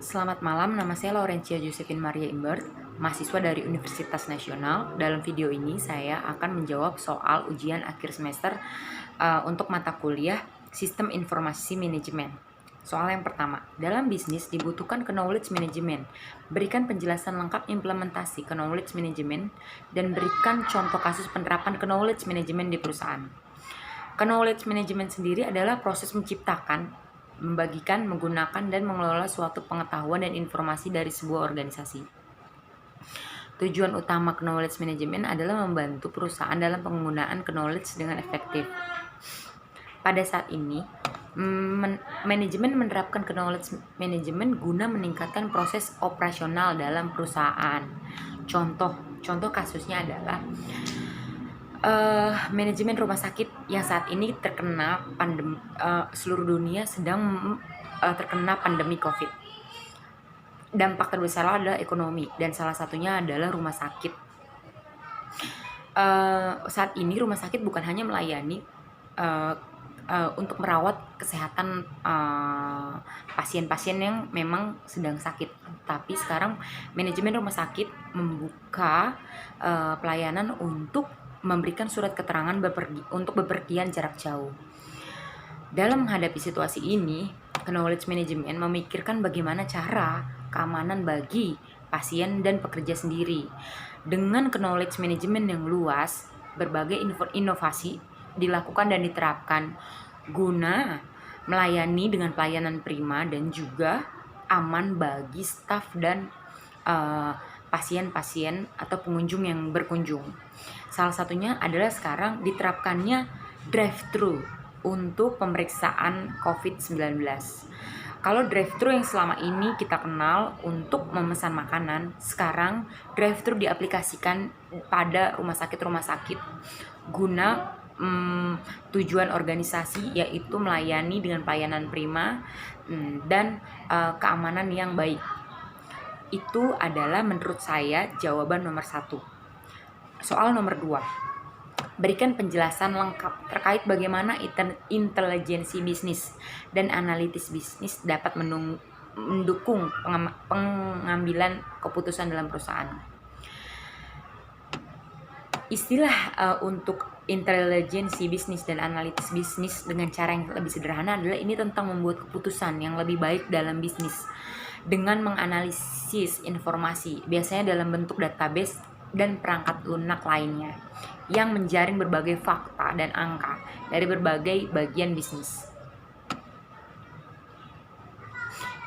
Selamat malam, nama saya Laurencia Josephine Maria Imbert, mahasiswa dari Universitas Nasional. Dalam video ini saya akan menjawab soal ujian akhir semester untuk mata kuliah Sistem Informasi Manajemen. Soal yang pertama, dalam bisnis dibutuhkan knowledge management. Berikan penjelasan lengkap implementasi knowledge management dan berikan contoh kasus penerapan knowledge management di perusahaan. Knowledge management sendiri adalah proses menciptakan, membagikan, menggunakan, dan mengelola suatu pengetahuan dan informasi dari sebuah organisasi. Tujuan utama knowledge management adalah membantu perusahaan dalam penggunaan knowledge dengan efektif. Pada saat ini, manajemen menerapkan knowledge management guna meningkatkan proses operasional dalam perusahaan. Contoh kasusnya adalah manajemen rumah sakit yang saat ini terkena pandemi, seluruh dunia sedang terkena pandemi COVID. Dampak terbesar adalah ekonomi dan salah satunya adalah rumah sakit. Saat ini rumah sakit bukan hanya melayani untuk merawat kesehatan pasien-pasien yang memang sedang sakit, tapi sekarang manajemen rumah sakit membuka pelayanan untuk memberikan surat keterangan untuk bepergian jarak jauh. Dalam menghadapi situasi ini, knowledge management memikirkan bagaimana cara keamanan bagi pasien dan pekerja sendiri. Dengan knowledge management yang luas, berbagai inovasi dilakukan dan diterapkan guna melayani dengan pelayanan prima dan juga aman bagi staf dan pasien-pasien atau pengunjung yang berkunjung. Salah satunya adalah sekarang diterapkannya drive-thru untuk pemeriksaan COVID-19. Kalau drive-thru yang selama ini kita kenal untuk memesan makanan, sekarang drive-thru diaplikasikan pada rumah sakit guna tujuan organisasi, yaitu melayani dengan pelayanan prima dan keamanan yang baik. Itu adalah menurut saya jawaban nomor 1. Soal nomor 2, berikan penjelasan lengkap terkait bagaimana intelijensi bisnis dan analitis bisnis dapat mendukung pengambilan keputusan dalam perusahaan. Istilah untuk intelijensi bisnis dan analitis bisnis dengan cara yang lebih sederhana adalah ini tentang membuat keputusan yang lebih baik dalam bisnis dengan menganalisis informasi, biasanya dalam bentuk database dan perangkat lunak lainnya yang menjaring berbagai fakta dan angka dari berbagai bagian bisnis.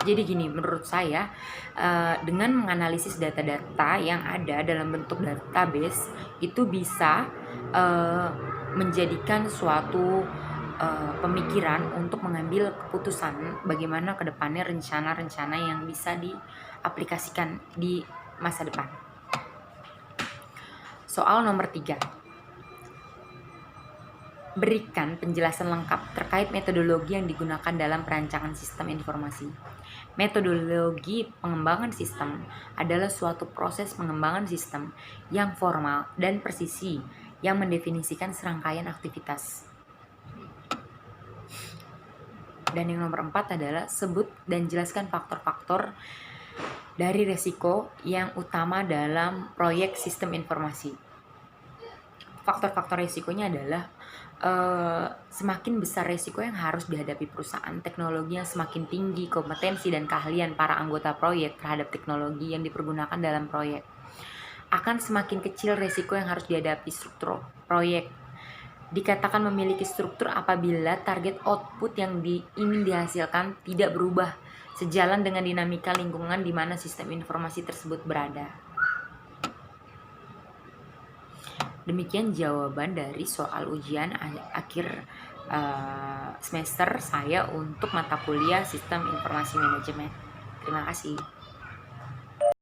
Jadi gini, menurut saya dengan menganalisis data-data yang ada dalam bentuk database itu bisa menjadikan suatu pemikiran untuk mengambil keputusan bagaimana ke depannya rencana-rencana yang bisa diaplikasikan di masa depan. Soal nomor 3, berikan penjelasan lengkap terkait metodologi yang digunakan dalam perancangan sistem informasi. Metodologi pengembangan sistem adalah suatu proses pengembangan sistem yang formal dan presisi yang mendefinisikan serangkaian aktivitas. Dan yang nomor 4 adalah sebut dan jelaskan faktor-faktor dari resiko yang utama dalam proyek sistem informasi. Faktor-faktor resikonya adalah semakin besar resiko yang harus dihadapi perusahaan, teknologi yang semakin tinggi, kompetensi dan keahlian para anggota proyek terhadap teknologi yang dipergunakan dalam proyek, akan semakin kecil resiko yang harus dihadapi struktur proyek. Dikatakan memiliki struktur apabila target output yang ingin dihasilkan tidak berubah sejalan dengan dinamika lingkungan di mana sistem informasi tersebut berada. Demikian jawaban dari soal ujian akhir semester saya untuk mata kuliah Sistem Informasi Manajemen. Terima kasih.